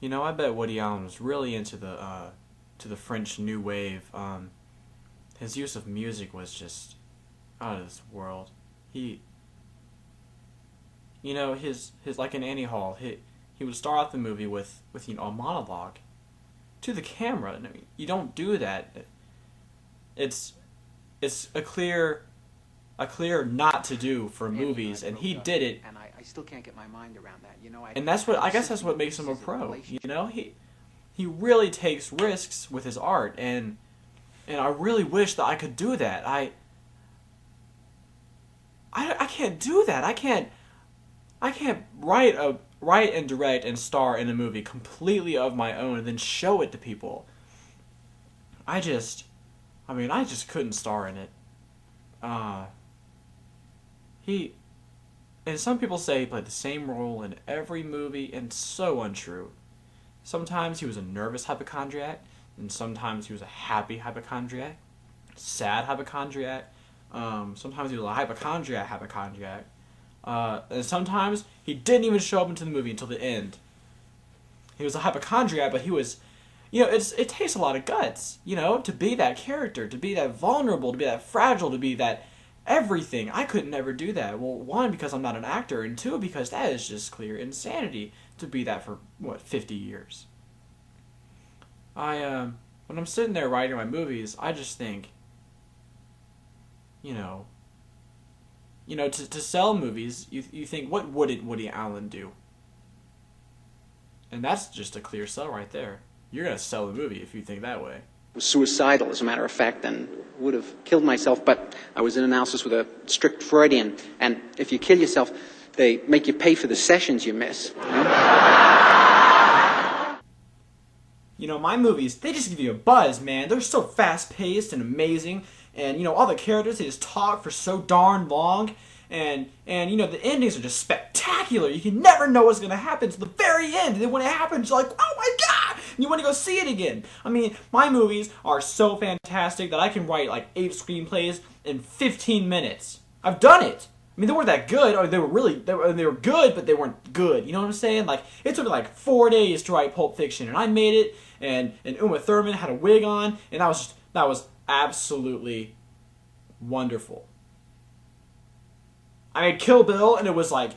I bet Woody Allen was really into the French New Wave. His use of music was just out of this world. He, his like in Annie Hall, he would start off the movie with a monologue to the camera. I mean, you don't do that. It's it's a clear not to do for movies, and he did it. And I still can't get my mind around that. And I guess that's what makes him a pro. He really takes risks with his art, and I really wish that I could do that. I can't do that. I can't write and direct and star in a movie completely of my own and then show it to people. I just couldn't star in it. And some people say he played the same role in every movie, and so untrue. Sometimes he was a nervous hypochondriac, and sometimes he was a happy hypochondriac, sad hypochondriac. Sometimes he was a hypochondriac. And sometimes he didn't even show up into the movie until the end. He was a hypochondriac, but he was, it takes a lot of guts, to be that character, to be that vulnerable, to be that fragile, to be that everything. I could never do that. Well, one, because I'm not an actor, and two, because that is just clear insanity to be that for, 50 years. When I'm sitting there writing my movies, I just think, to sell movies, you think, what wouldn't Woody Allen do? And that's just a clear sell right there. You're going to sell the movie if you think that way. Was suicidal, as a matter of fact, and would have killed myself, but I was in analysis with a strict Freudian, and if you kill yourself, they make you pay for the sessions you miss. My movies, they just give you a buzz, man. They're so fast-paced and amazing, and, all the characters, they just talk for so darn long, and the endings are just spectacular. You can never know what's going to happen to the very end, and then when it happens, you're like, oh my god! And you want to go see it again. I mean, my movies are so fantastic that I can write like 8 screenplays in 15 minutes. I've done it. I mean, they weren't that good, or they were good, but they weren't good. You know what I'm saying? Like, it took me like 4 days to write Pulp Fiction, and I made it, and Uma Thurman had a wig on, and that was absolutely wonderful. I made Kill Bill, and it was like,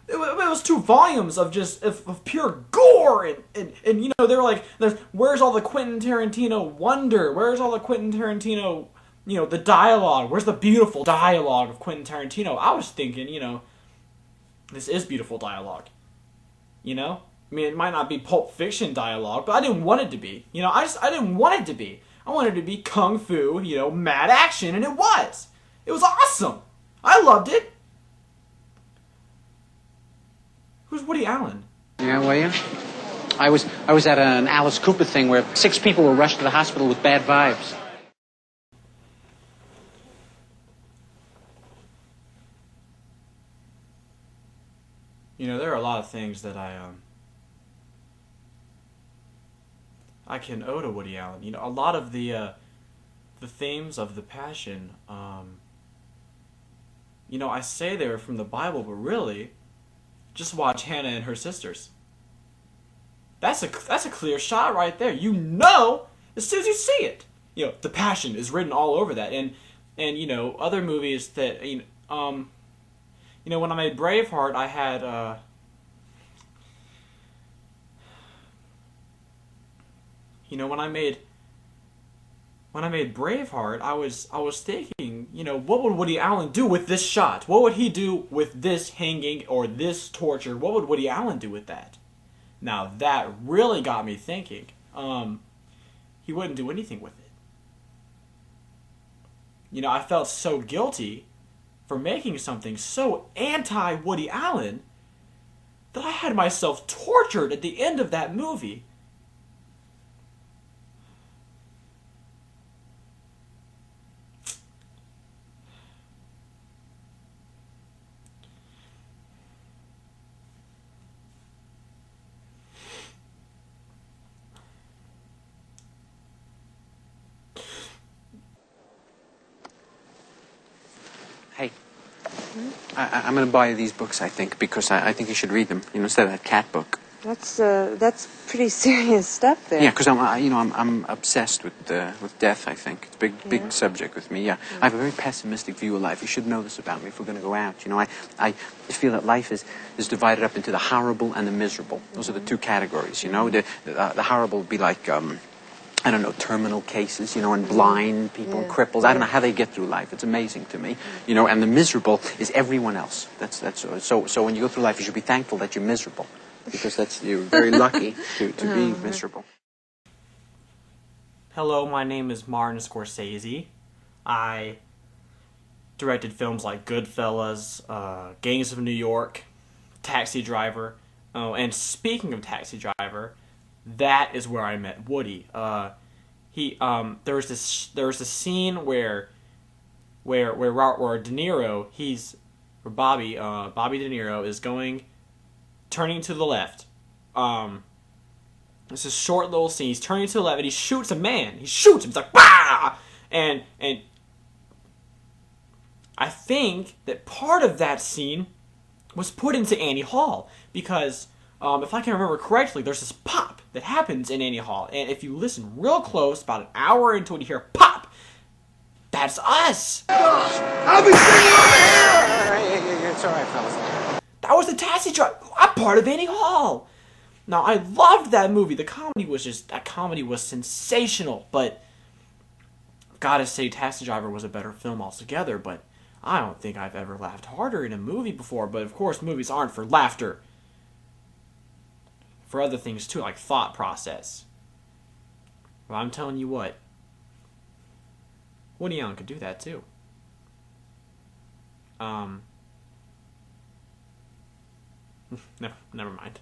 it was 2 volumes of just of pure gore, and they were like, where's all the Quentin Tarantino wonder? Where's all the Quentin Tarantino, the dialogue? Where's the beautiful dialogue of Quentin Tarantino? I was thinking, this is beautiful dialogue. I mean, it might not be Pulp Fiction dialogue, but I didn't want it to be. I didn't want it to be. I wanted it to be kung fu, mad action, and it was. It was awesome. I loved it. Who's Woody Allen? Yeah, were you? I was at an Alice Cooper thing where 6 people were rushed to the hospital with bad vibes. There are a lot of things that I can owe to Woody Allen. A lot of the themes of The Passion, I say they were from the Bible, but really, just watch Hannah and her sisters. That's a clear shot right there. As soon as you see it. The Passion is written all over that, and other movies that when I made Braveheart, I had when I made Braveheart, I was thinking, what would Woody Allen do with this shot? What would he do with this hanging or this torture? What would Woody Allen do with that? Now that really got me thinking. He wouldn't do anything with it. I felt so guilty for making something so anti-Woody Allen that I had myself tortured at the end of that movie. Hey, I'm going to buy you these books, I think, because I think you should read them, instead of that cat book. That's pretty serious stuff there. Yeah, because I'm obsessed with death. I think it's a big subject with me. Yeah, I have a very pessimistic view of life. You should know this about me if we're going to go out. I feel that life is divided up into the horrible and the miserable. Those are the two categories. The horrible would be like I don't know, terminal cases, and blind people, and cripples. I don't know how they get through life. It's amazing to me, And the miserable is everyone else. That's so. When you go through life, you should be thankful that you're miserable, because you're very lucky to be miserable. Hello, my name is Martin Scorsese. I directed films like Goodfellas, Gangs of New York, Taxi Driver. Oh, and speaking of Taxi Driver, that is where I met Woody. There was this scene where De Niro, Bobby De Niro is turning to the left. It's a short little scene. He's turning to the left and he shoots a man. He shoots him. It's like, bah! And I think that part of that scene was put into Annie Hall because, if I can remember correctly, there's this pop that happens in Annie Hall, and if you listen real close, about an hour into it, you hear pop. That's us. I'll be sitting over here. It's all right, fellas. That was the Taxi Driver. I'm part of Annie Hall. Now, I loved that movie. That comedy was sensational, but I've got to say Taxi Driver was a better film altogether, but I don't think I've ever laughed harder in a movie before, but of course movies aren't for laughter. For other things too, like thought process. Well, I'm telling you what, Woody Allen could do that too. Never mind.